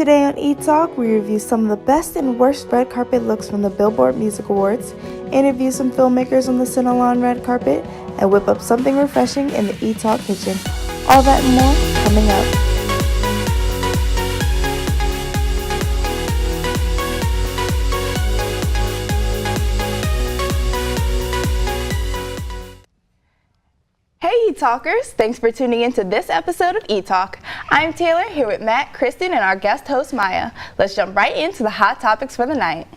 Today on ETalk, we review some of the best and worst red carpet looks from the Billboard Music Awards, interview some filmmakers on the Cinnalon red carpet, and whip up something refreshing in the ETalk kitchen. All that and more coming up. Hey ETalkers, thanks for tuning in to this episode of ETalk. I'm Taylor, here with Matt, Kristen, and our guest host Maya. Let's jump right into the hot topics for the night.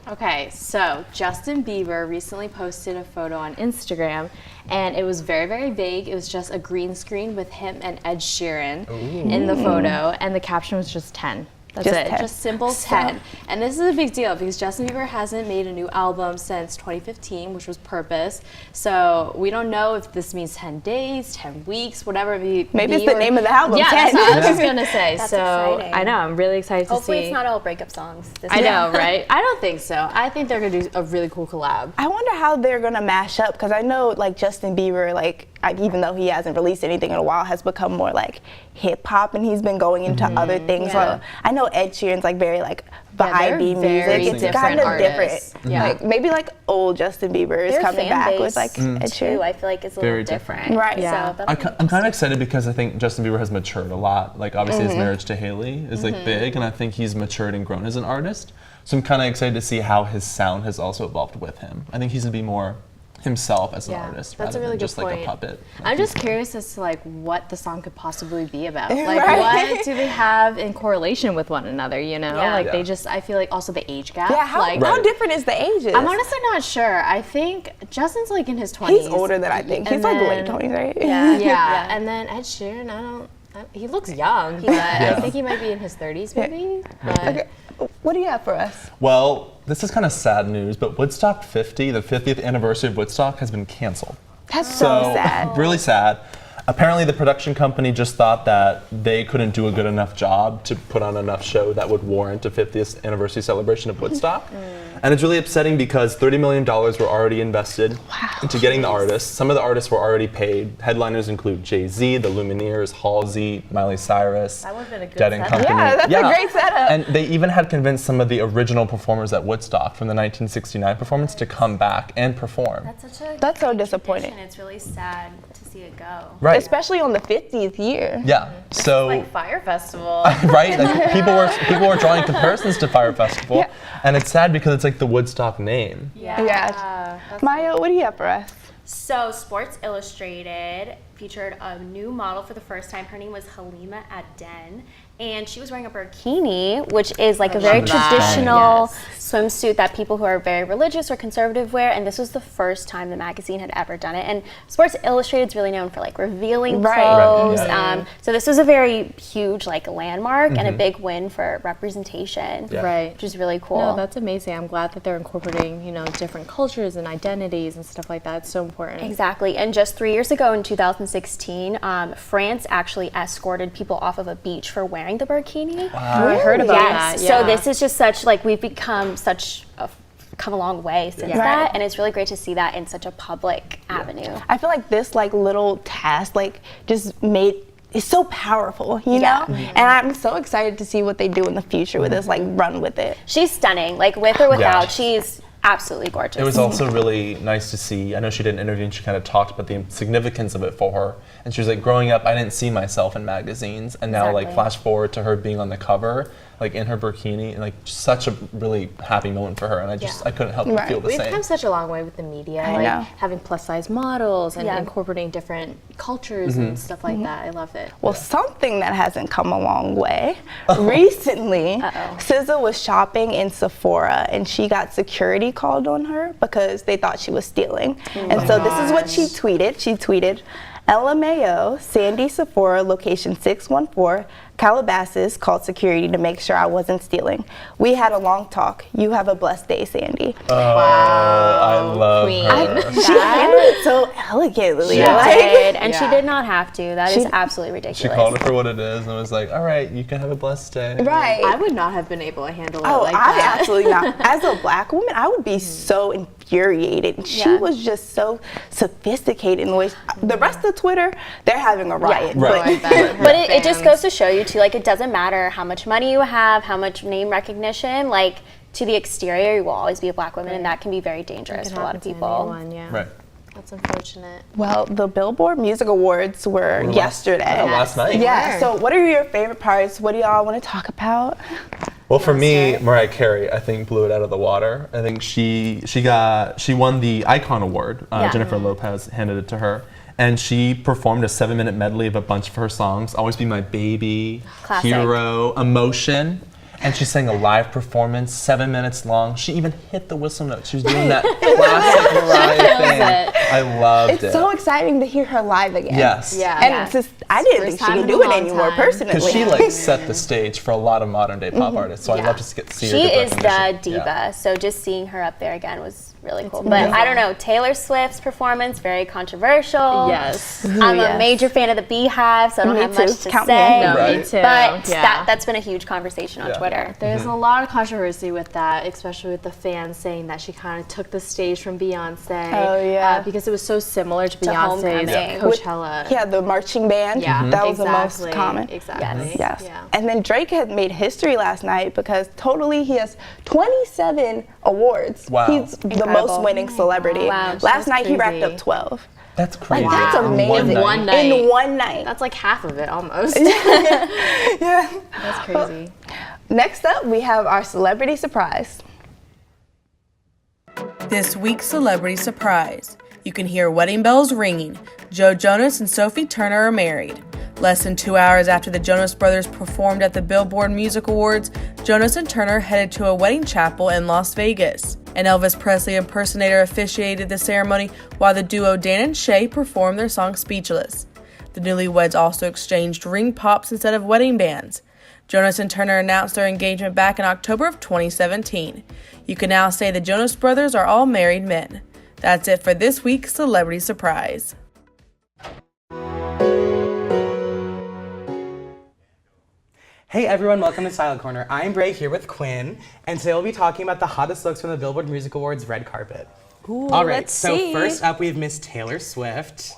Okay, so Justin Bieber recently posted a photo on Instagram, and it was very, very vague. It was just a green screen with him and Ed Sheeran in the photo, and the caption was just 10. That's Just it, 10. just simple 10. And this is a big deal because Justin Bieber hasn't made a new album since 2015, which was Purpose. So we don't know if this means 10 days, 10 weeks, whatever it Maybe it's the name of the album, Yeah, 10. that's what I was just gonna say. That's so exciting. I know, I'm really excited to see. Hopefully it's not all breakup songs. I know, right? I don't think so. I think they're gonna do a really cool collab. I wonder how they're gonna mash up, because I know like Justin Bieber, even though he hasn't released anything in a while, has become more like hip hop, and he's been going into other things. Yeah. So I know Ed Sheeran's like very like vibey very music. It's different kind of artists. different. Yeah. Like maybe like old Justin Bieber is Their coming fan back base with like Ed too, Sheeran. I feel like it's a Very little different. different. Right. Yeah. So I'm kind of excited because I think Justin Bieber has matured a lot. Like obviously his marriage to Hailey is like big, and I think he's matured and grown as an artist. So I'm kind of excited to see how his sound has also evolved with him. I think he's gonna be more himself as an artist that's rather a really than good just point. like a puppet. I'm just curious as to like what the song could possibly be about. Like Right. what do they have in correlation with one another, you know? Yeah. Like Yeah. they just, I feel like also the age gap. Yeah, how Right. different is the ages? I'm honestly not sure. I think Justin's like in his 20s. He's older than I think. And He's like late then- 20s, right? Yeah. Yeah. And then Ed Sheeran, he looks young, but I think he might be in his 30s maybe. But Okay, what do you have for us? Well, this is kind of sad news, but Woodstock 50, the 50th anniversary of Woodstock, has been canceled. That's so sad. Really sad. Apparently the production company just thought that they couldn't do a good enough job to put on enough show that would warrant a 50th anniversary celebration of Woodstock. And it's really upsetting because $30 million were already invested into getting the artists. Some of the artists were already paid. Headliners include Jay-Z, the Lumineers, Halsey, Miley Cyrus, That would've been a good Dead and setup. Company. Yeah, that's a great setup. And they even had convinced some of the original performers at Woodstock from the 1969 performance to come back and perform. That's so disappointing. It's really sad to see it go. Right. Especially on the 50th year. Yeah. So like Fire Festival. right? Like people were drawing comparisons to Fire Festival, and it's sad because it's like the Woodstock name. Yeah. Maya, what do you have for us? So Sports Illustrated featured a new model for the first time. Her name was Halima Aden, and she was wearing a burkini, which is like a very traditional swimsuit that people who are very religious or conservative wear, and this was the first time the magazine had ever done it. And Sports Illustrated is really known for like revealing clothes. Right, yeah. So this was a very huge like landmark and a big win for representation, Right. which is really cool. No, that's amazing. I'm glad that they're incorporating, different cultures and identities and stuff like that. It's so important. Exactly. And just 3 years ago in 2016, France actually escorted people off of a beach for wearing the burkini. I heard about that. So Yeah. this is just such, like, we've become come a long way since that, and it's really great to see that in such a public avenue. I feel like this like little task it's so powerful, you know? And I'm so excited to see what they do in the future with this, like run with it. She's stunning, like with or without, she's absolutely gorgeous. It was also really nice to see. I know she did an interview and she kind of talked about the significance of it for her. And she was like, growing up, I didn't see myself in magazines, and now like flash forward to her being on the cover, like in her burkini, and like just such a really happy moment for her. And I couldn't help but feel the We've same. come such a long way with the media, I like know. having plus size models and incorporating different cultures and stuff like that. I love it. Well, something that hasn't come a long way. Recently, SZA was shopping in Sephora, and she got security called on her because they thought she was stealing. And so this is what she tweeted. She tweeted, LMAO, Sandy Sephora, location 614, Calabasas, called security to make sure I wasn't stealing. We had a long talk. You have a blessed day, Sandy. Oh, I love Queen. her. She handled it so elegantly. She like- did, and she did not have to. That is absolutely ridiculous. She called it for what it is and was like, all right, you can have a blessed day. Right. I would not have been able to handle it Oh, like I that. absolutely not. As a black woman, I would be so infuriated. She was just so sophisticated in the way. The rest of Twitter, they're having a riot. Right. But But it just goes to show you too. Like, it doesn't matter how much money you have, how much name recognition, like, to the exterior, you will always be a Black woman, and that can be very dangerous for a lot of people. Right. That's unfortunate. Well, the Billboard Music Awards were yesterday. Last night. Yeah, so what are your favorite parts? What do y'all want to talk about? Well, for me, Mariah Carey, I think, blew it out of the water. I think she won the Icon Award. Jennifer Lopez handed it to her. And she performed a 7-minute medley of a bunch of her songs. Always Be My Baby, Classic. Hero, Emotion. And she sang a live performance, 7 minutes long. She even hit the whistle note. She was doing that classic Mariah thing. I loved it. It's so exciting to hear her live again. Yes. Yeah. And it's just, I didn't think she could do it anymore, personally. Because she like set the stage for a lot of modern day pop artists. So I'd love to see her She get is the recognition. diva, so just seeing her up there again was really cool. But I don't know, Taylor Swift's performance, very controversial. Yes. I'm a major fan of the Beehive, so I don't have much to Count me say. in. No, Right. me too. But yeah. that's been a huge conversation on Twitter. There's a lot of controversy with that, especially with the fans saying that she kind of took the stage from Beyonce. Oh, yeah. Because it was so similar to Homecoming. Beyonce's Coachella. Yeah, the marching band. Yeah, That was the exactly, most common. Exactly. Yes. Yeah. And then Drake had made history last night because totally he has 27 awards. Wow. He's the most winning celebrity. Wow, Last that's night he racked crazy. up 12. That's crazy. Like, that's In amazing. One night. In one night. That's like half of it almost. Yeah. That's crazy. Next up, we have our celebrity surprise. This week's Celebrity Surprise. You can hear wedding bells ringing. Joe Jonas and Sophie Turner are married. Less than 2 hours after the Jonas Brothers performed at the Billboard Music Awards, Jonas and Turner headed to a wedding chapel in Las Vegas. An Elvis Presley impersonator officiated the ceremony while the duo Dan and Shay performed their song Speechless. The newlyweds also exchanged ring pops instead of wedding bands. Jonas and Turner announced their engagement back in October of 2017. You can now say the Jonas Brothers are all married men. That's it for this week's Celebrity Surprise. Hey everyone, welcome to Style Corner. I'm Bray here with Quinn, and today we'll be talking about the hottest looks from the Billboard Music Awards red carpet. Ooh, All right, let's so see. first up we have Miss Taylor Swift.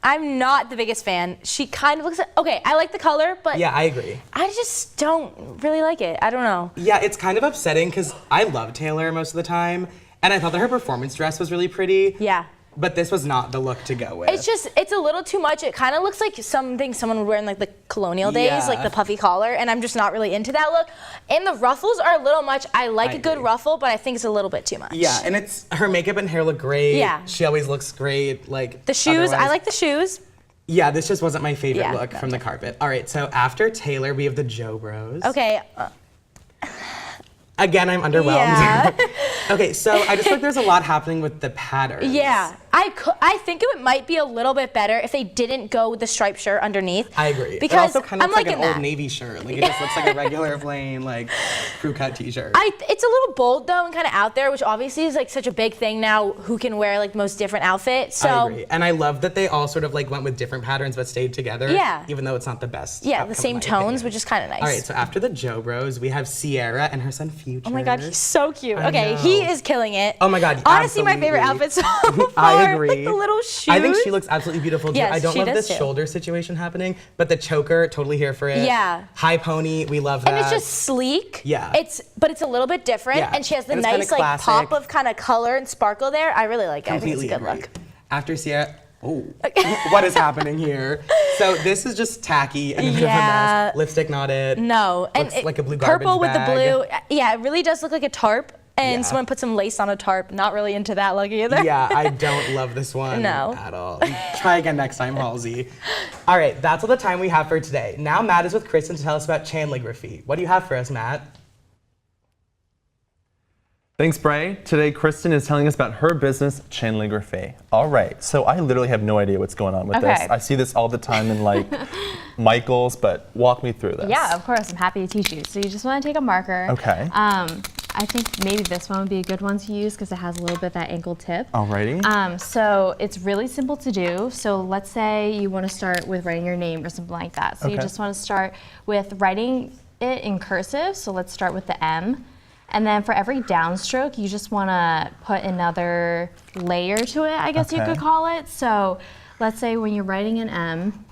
I'm not the biggest fan. She kind of looks okay, I like the color, but Yeah, I agree. I just don't really like it. I don't know. Yeah, it's kind of upsetting because I love Taylor most of the time, and I thought that her performance dress was really pretty. Yeah. But this was not the look to go with. It's a little too much. It kind of looks like something someone would wear in like the colonial days, Yeah. like the puffy collar, and I'm just not really into that look. And the ruffles are a little much. I like I a good agree. ruffle, but I think it's a little bit too much. Yeah, and it's her makeup and hair look great. Yeah. She always looks great. Like The shoes, I otherwise- like the shoes. Yeah, this just wasn't my favorite Yeah, look from the carpet. All right, so after Taylor, we have the Joe Bros. Okay. Again, I'm underwhelmed. Yeah. Okay, so I just feel like there's a lot happening with the patterns. Yeah, I think it might be a little bit better if they didn't go with the striped shirt underneath. I agree. Because it also kind of I'm looks like liking an Old that. Navy shirt. Like it just looks like a regular plain like crew cut t-shirt. It's a little bold though and kind of out there, which obviously is like such a big thing now. Who can wear like the most different outfit? So I agree. And I love that they all sort of like went with different patterns but stayed together. Yeah. Even though it's not the best. yeah, outcome the in same my tones, opinion. which is kind of nice. All right, so after the Joe Bros, we have Sierra and her son Future. Oh my God, he's so cute. I Okay, know. he is killing it. Oh my God, Honestly, my favorite absolutely. outfit so far. I agree. Like the little shoes. I think she looks absolutely beautiful too. Yes, I don't she love does this too. shoulder situation happening, but the choker, totally here for it. Yeah. High pony, we love that. And it's just sleek. Yeah. But it's a little bit different, Yeah. and she has the And it's kinda nice like classic. pop of kind of color and sparkle there. I really like it. I think it's a good agree. look. After Sierra, oh, what is happening here? So this is just tacky and a bit of a Yeah. mess. Lipstick knotted. No, and Looks like a blue garbage purple with the bag. blue. Yeah, it really does look like a tarp. And Yeah. someone put some lace on a tarp. Not really into that look either. Yeah, I don't love this one No. at all. Try again next time, Halsey. All right, that's all the time we have for today. Now Matt is with Kristen to tell us about chandligraphy. What do you have for us, Matt? Thanks, Bray. Today, Kristen is telling us about her business, chandligraphy. All right, so I literally have no idea what's going on with this. Okay. I see this all the time in like Michael's, but walk me through this. Yeah, of course. I'm happy to teach you. So you just want to take a marker. Okay. I think maybe this one would be a good one to use because it has a little bit of that ankle tip. Alrighty. So it's really simple to do. So let's say you want to start with writing your name or something like that. So you Okay. just want to start with writing it in cursive. So let's start with the M. And then for every downstroke, you just want to put another layer to it, I guess you Okay. could call it. So let's say when you're writing an M,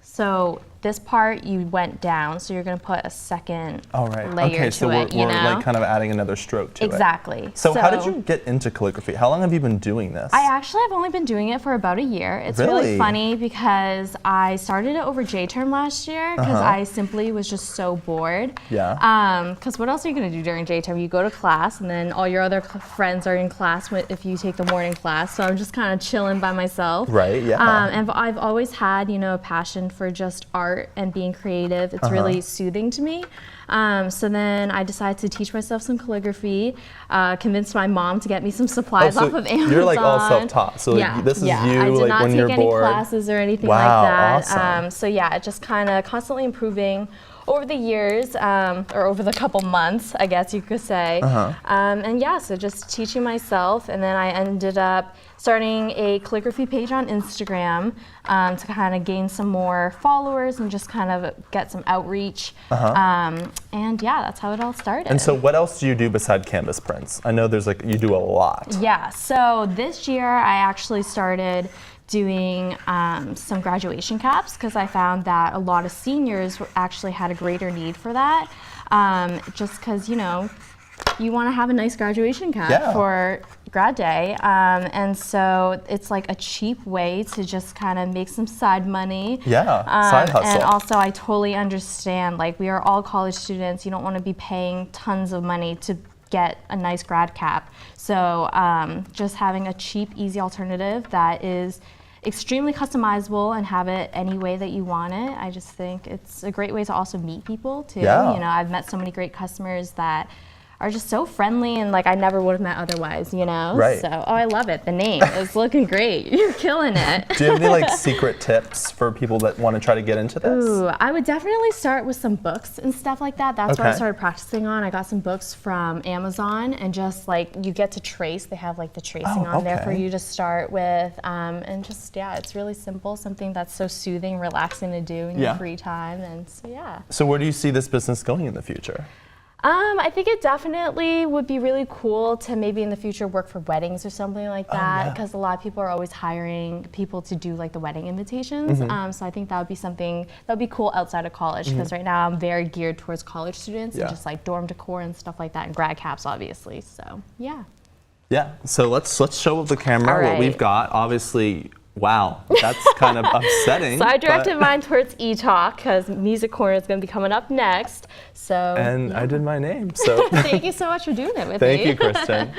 so this part you went down, so you're gonna put a second layer Okay, to so it, we're like kind of adding another stroke to it. Exactly. So how did you get into calligraphy? How long have you been doing this? I actually have only been doing it for about a year. It's really funny because I started it over J-term last year because I simply was just so bored. Yeah. Because what else are you gonna do during J-term? You go to class and then all your other friends are in class if you take the morning class. So I'm just kind of chilling by myself. Right, yeah. And I've always had, a passion for just art and being creative. It's really soothing to me. So then I decided to teach myself some calligraphy, convinced my mom to get me some supplies off of Amazon. You're like all self-taught. So like, this is you I did like not when you're take any bored. classes or anything like that. Awesome. So yeah, just kind of constantly improving over the years, or over the couple months, I guess you could say. And yeah, so just teaching myself, and then I ended up starting a calligraphy page on Instagram to kind of gain some more followers and just kind of get some outreach. And yeah, that's how it all started. And so what else do you do beside canvas prints? I know there's you do a lot. Yeah, so this year I actually started doing some graduation caps because I found that a lot of seniors actually had a greater need for that. Just because, you want to have a nice graduation cap for grad day. And so it's like a cheap way to just kind of make some side money. Yeah, side hustle. And also I totally understand, we are all college students. You don't want to be paying tons of money to get a nice grad cap. So just having a cheap, easy alternative that is extremely customizable and have it any way that you want it. I just think it's a great way to also meet people too. Yeah. I've met so many great customers that are just so friendly and I never would have met otherwise, Right. So, I love it. The name is looking great. You're killing it. Do you have any secret tips for people that want to try to get into this? Ooh, I would definitely start with some books and stuff like that. That's what I started practicing on. I got some books from Amazon and just you get to trace. They have the tracing on there for you to start with. And just, it's really simple. Something that's so soothing, relaxing to do in your free time. And so, yeah. So where do you see this business going in the future? I think it definitely would be really cool to maybe in the future work for weddings or something like that, because a lot of people are always hiring people to do the wedding invitations. So I think that would be something that would be cool outside of college, because right now I'm very geared towards college students and just dorm decor and stuff like that, and grad caps obviously. So yeah. Yeah. So let's show the camera what we've got. Obviously. Wow, that's kind of upsetting. So I directed mine towards ETalk because Music Corner is going to be coming up next. So and I did my name. So thank you so much for doing it with me. Thank you, Kristen.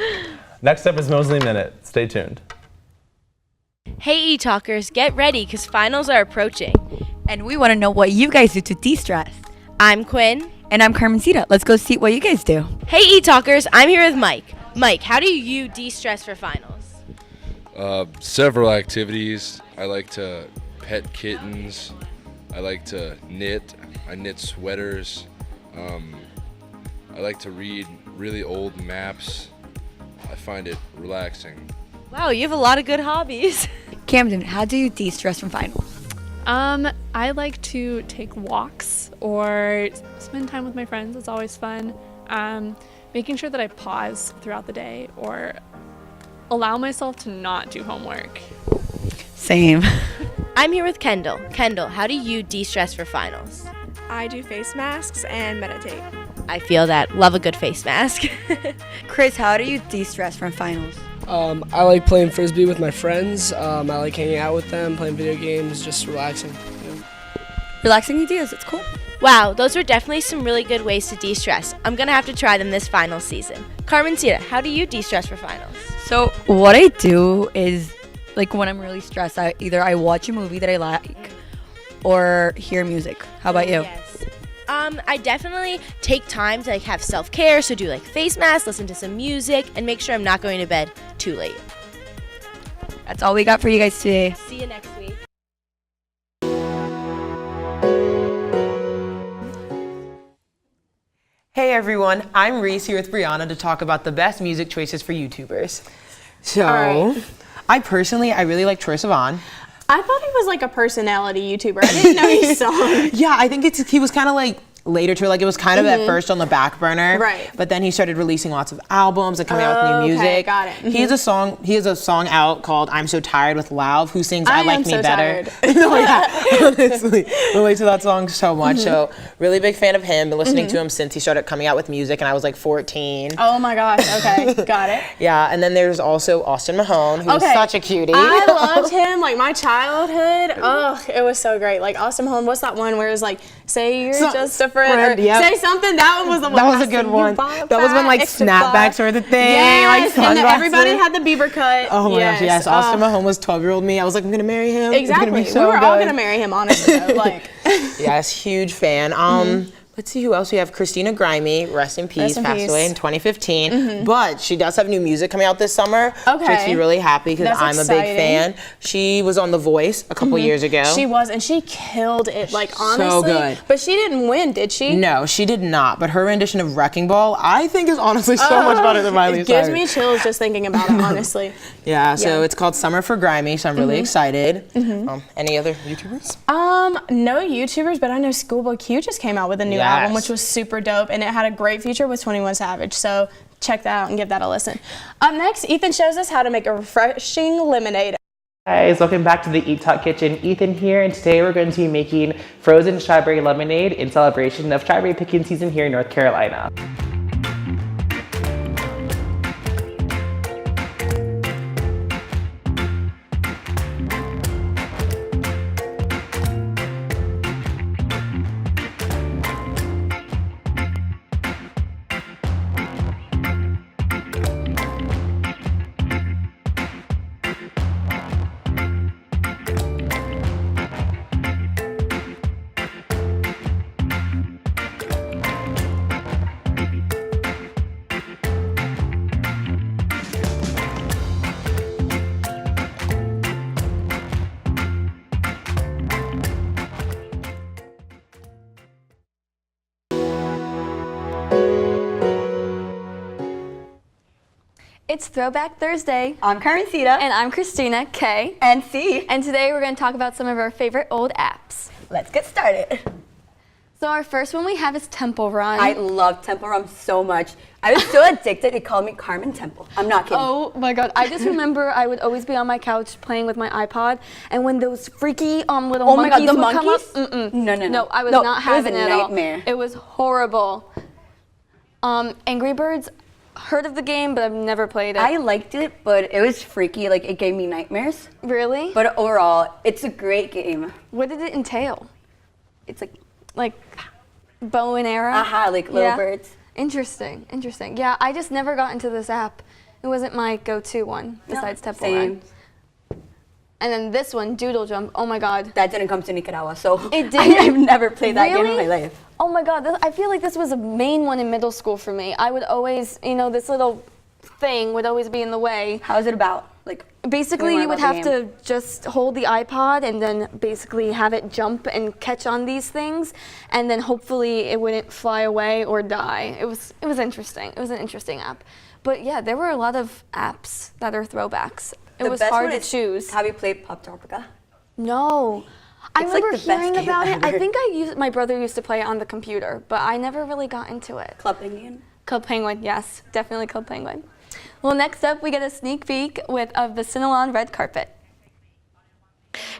Next up is Mosley Minute. Stay tuned. Hey ETalkers, get ready because finals are approaching. And we want to know what you guys do to de-stress. I'm Quinn. And I'm Carmencita. Let's go see what you guys do. Hey ETalkers, I'm here with Mike. Mike, how do you de-stress for finals? Several activities. I like to pet kittens. I like to knit. I knit sweaters. I like to read really old maps. I find it relaxing. Wow, you have a lot of good hobbies. Camden, how do you de-stress from finals? I like to take walks or spend time with my friends. It's always fun. Making sure that I pause throughout the day or allow myself to not do homework. Same. I'm here with Kendall. Kendall, how do you de-stress for finals? I do face masks and meditate. I feel that. Love a good face mask. Chris, how do you de-stress from finals? I like playing Frisbee with my friends. I like hanging out with them, playing video games, just relaxing. Relaxing ideas, it's cool. Wow, those were definitely some really good ways to de-stress. I'm going to have to try them this final season. Carmencita, how do you de-stress for finals? So what I do is, when I'm really stressed, I watch a movie that I like or hear music. How about you? Yes. I definitely take time to have self-care, so do face masks, listen to some music, and make sure I'm not going to bed too late. That's all we got for you guys today. See you next week. Hey everyone, I'm Reese here with Brianna to talk about the best music choices for YouTubers. So, I really like Troye Sivan. I thought he was a personality YouTuber. I didn't know he sung. Yeah, I think he was kind of later to it. Like, it was kind of at first on the back burner. Right. But then he started releasing lots of albums and coming out with new music. Okay, got it. He has a song out called I'm So Tired with Lauv, who sings I Like Me so Better. tired. No, yeah, honestly, relate to that song so much. So really big fan of him. Been listening to him since he started coming out with music, and I was like 14. Oh my gosh. Okay, got it. Yeah, and then there's also Austin Mahone, who's such a cutie. I loved him. Like, my childhood. Oh, it was so great. Like, Austin Mahone. What's that one where it was like, say you're just a friend, or yep. say something? That one was the one. That was a good one. That was when like snapbacks were the thing. Yes, like and then everybody had the Bieber cut. Oh my gosh, yes. Austin Mahone was 12-year-old me. I was like, I'm gonna marry him. Exactly. It's gonna be so we were all good. gonna marry him, honestly. Though. Like. Yes, huge fan. Let's see who else we have. Christina Grimmie, rest in peace, passed away in 2015. But she does have new music coming out this summer. Which makes me really happy because I'm a big fan. She was on The Voice a couple years ago. She was, and she killed it. Like, honestly. So good. But she didn't win, did she? No, she did not. But her rendition of Wrecking Ball, I think, is honestly so much better than Miley Cyrus. It gives me chills just thinking about it, honestly. Yeah, so it's called Summer for Grimmie, so I'm really excited. Any other YouTubers? No YouTubers, but I know Schoolboy Q just came out with a new album, which was super dope, and it had a great feature with 21 Savage, so check that out and give that a listen. Up next, Ethan shows us how to make a refreshing lemonade. Guys, welcome back to the ETalk Kitchen. Ethan here, and today we're going to be making frozen strawberry lemonade in celebration of strawberry picking season here in North Carolina. It's Throwback Thursday. I'm Karencita. And I'm Christina, K. And C. And today we're going to talk about some of our favorite old apps. Let's get started. So our first one we have is Temple Run. I love Temple Run so much. I was so addicted, they called me Carmen Temple. I'm not kidding. Oh my God. I just remember I would always be on my couch playing with my iPod, and when those freaky little monkeys would come up. No, I was not having it at all. Nightmare. It was horrible. Angry Birds, heard of the game, but I've never played it. I liked it, but it was freaky. Like, it gave me nightmares. Really? But overall, it's a great game. What did it entail? It's like bow and arrow? Like little birds. Interesting. Yeah, I just never got into this app. It wasn't my go-to one besides Temple Run. And then this one, Doodle Jump. Oh my God. That didn't come to Nicaragua, so it didn't. I've never played that game in my life. Oh my God, I feel like this was a main one in middle school for me. I would always, this little thing would always be in the way. How is it about? Like, basically, you would have to just hold the iPod and then basically have it jump and catch on these things, and then hopefully it wouldn't fly away or die. It was interesting. It was an interesting app. But yeah, there were a lot of apps that are throwbacks. It was hard to choose. Have you played Pop Tropica? No. I remember like the best hearing game about it. I ever. think my brother used to play it on the computer, but I never really got into it. Club Penguin? Club Penguin, yes, definitely Club Penguin. Well, next up we get a sneak peek of the Cinnalon red carpet.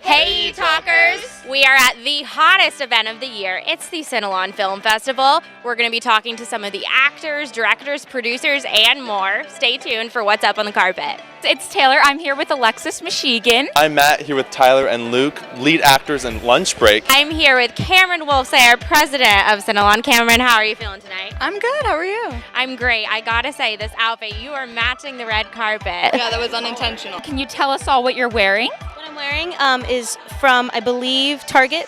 Hey, ETalkers! We are at the hottest event of the year. It's the Cinnalon Film Festival. We're going to be talking to some of the actors, directors, producers, and more. Stay tuned for what's up on the carpet. It's Taylor. I'm here with Alexis Michigan. I'm Matt, here with Tyler and Luke, lead actors in Lunch Break. I'm here with Cameron Wolfsayer, president of Cinnalon. Cameron, how are you feeling tonight? I'm good. How are you? I'm great. I gotta say, this outfit, you are matching the red carpet. Yeah, that was unintentional. Can you tell us all what you're wearing? What I'm wearing is from, I believe, Target,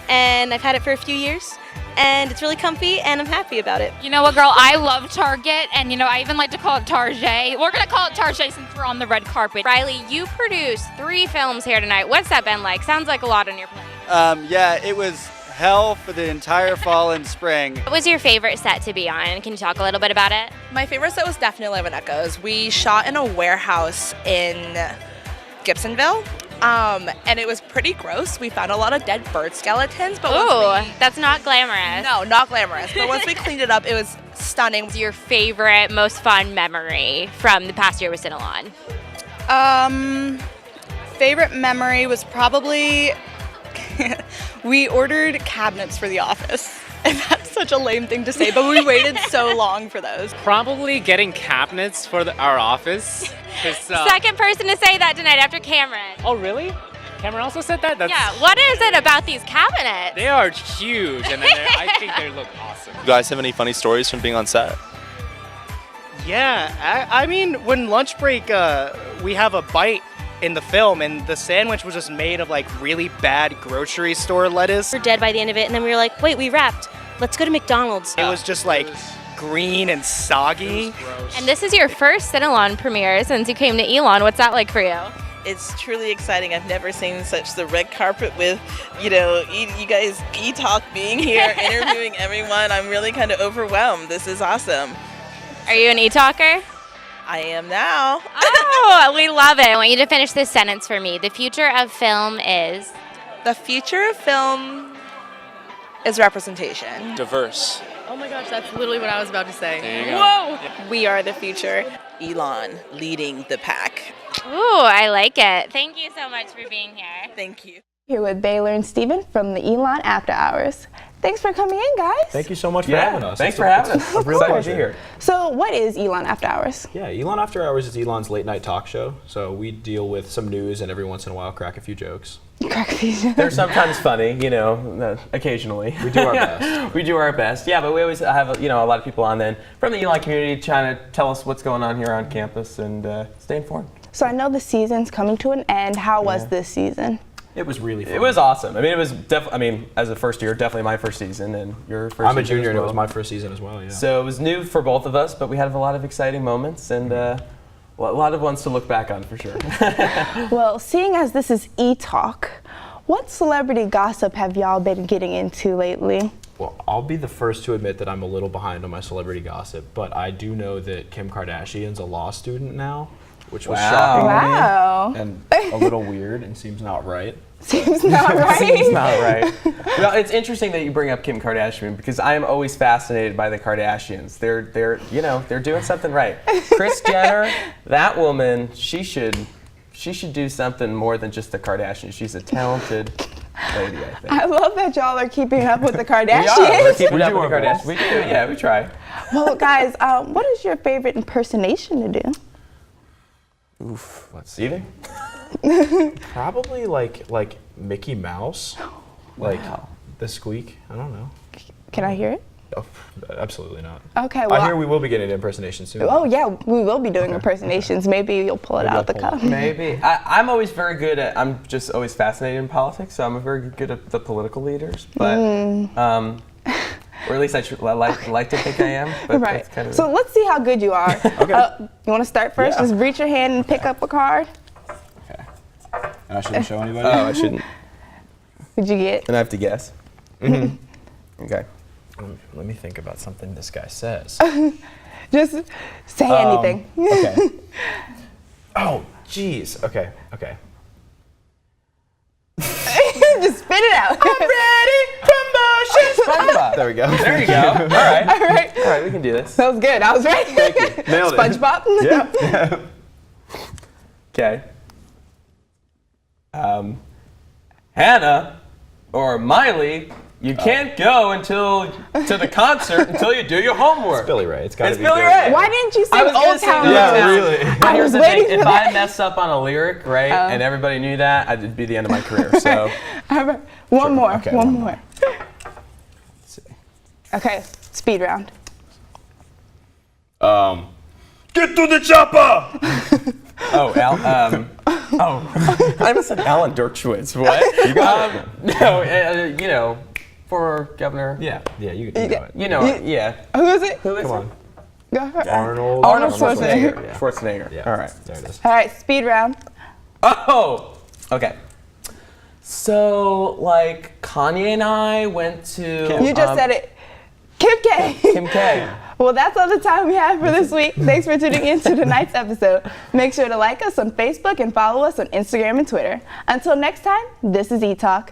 and I've had it for a few years, and it's really comfy, and I'm happy about it. You know what, girl? I love Target, and I even like to call it Target. We're gonna call it Target since we're on the red carpet. Riley, you produced 3 films here tonight. What's that been like? Sounds like a lot on your plate. Yeah, it was hell for the entire fall and spring. What was your favorite set to be on? Can you talk a little bit about it? My favorite set was definitely 11 Echoes. We shot in a warehouse in Gibsonville, And it was pretty gross. We found a lot of dead bird skeletons, but that's not glamorous. No, not glamorous. But once we cleaned it up, it was stunning. What's your favorite, most fun memory from the past year with Sinalon? Favorite memory was probably we ordered cabinets for the office. And that's such a lame thing to say, but we waited so long for those. Probably getting cabinets for our office. Second person to say that tonight after Cameron. Oh, really? Cameron also said that? Yeah, what is it about these cabinets? They are huge, and I think they look awesome. You guys have any funny stories from being on set? Yeah, I mean, when lunch break, we have a bite in the film, and the sandwich was just made of like really bad grocery store lettuce. We're dead by the end of it, and then we were like, wait, we wrapped. Let's go to McDonald's. It was just like green and soggy. And this is your first Sinalon premiere since you came to Elon. What's that like for you? It's truly exciting. I've never seen such the red carpet with, you guys, ETalk being here, interviewing everyone. I'm really kind of overwhelmed. This is awesome. Are you an ETalker? I am now. Oh, we love it. I want you to finish this sentence for me. The future of film is? The future of film is representation. Diverse. Oh my gosh, that's literally what I was about to say. There you go. Whoa! We are the future. Elon leading the pack. Ooh, I like it. Thank you so much for being here. Thank you. Here with Baylor and Steven from the Elon After Hours. Thanks for coming in, guys. Thank you so much for having us. Thanks for having us. Of Real course. pleasure here. So what is Elon After Hours? Yeah, Elon After Hours is Elon's late night talk show. So we deal with some news and every once in a while crack a few jokes. They're sometimes funny, occasionally. We do our best. We do our best. Yeah, but we always have, a lot of people on then from the Elon community trying to tell us what's going on here on campus and stay informed. So I know the season's coming to an end. How was this season? It was really fun. It was awesome. I mean, it was definitely, as a first year, definitely my first season and your first I'm a season junior as and it well. was my first season as well, yeah. So it was new for both of us, but we had a lot of exciting moments and a lot of ones to look back on for sure. Well, seeing as this is ETalk, what celebrity gossip have y'all been getting into lately? Well, I'll be the first to admit that I'm a little behind on my celebrity gossip, but I do know that Kim Kardashian's a law student now, which was shocking to me and a little weird and seems not right. Seems not right. Seems not right. Well, it's interesting that you bring up Kim Kardashian because I am always fascinated by the Kardashians. They're doing something right. Kris Jenner, that woman, she should do something more than just the Kardashians. She's a talented lady, I think. I love that y'all are keeping up with the Kardashians. We're keeping up with the Kardashians. We do, yeah, we try. Well, guys, what is your favorite impersonation to do? Oof, let's see. Probably like Mickey Mouse, like the squeak. I don't know. Can I hear it? Oh, absolutely not. Okay, well, I hear we will be getting an impersonation soon. Oh yeah, we will be doing impersonations. Maybe you'll pull it out the cup. Maybe. I'm always very good at. I'm just always fascinated in politics, so I'm very good at the political leaders. But or at least I like to think I am. But right. That's kind of So let's see how good you are. Okay. You want to start first? Yeah. Just reach your hand and pick up a card. And I shouldn't show anybody? Oh, I shouldn't. What'd you get? And I have to guess. Mm-hmm. Okay. Let me think about something this guy says. Just say anything. Okay. Oh, jeez. Okay. Just spit it out. I'm ready. Promotions. There we go. There you go. All right, we can do this. That was good. I was right. Thank you. Nailed it. SpongeBob. Yeah. Okay. Hannah or Miley, you can't go to the concert until you do your homework. It's Billy Ray. It's got to be Billy Ray. Why didn't you I sing was gonna Old sing Town Old Road? Town. really. But here's the waiting thing: for if that. I mess up on a lyric, right, and everybody knew that, it'd be the end of my career. So One more. Okay, one one more. Okay, speed round. Get to the chopper. I almost said Alan Dershowitz. What? You got it. No, for governor. Yeah, you can do it. Yeah. Who is it? Who is Come it? on. Go ahead. Arnold Schwarzenegger. Yeah. Schwarzenegger. Yeah. All right. There it is. All right, speed round. Oh, okay. So, Kanye and I went to... You just said it. Kim K. Kim K. Well, that's all the time we have for this week. Thanks for tuning in to tonight's episode. Make sure to like us on Facebook and follow us on Instagram and Twitter. Until next time, this is ETalk.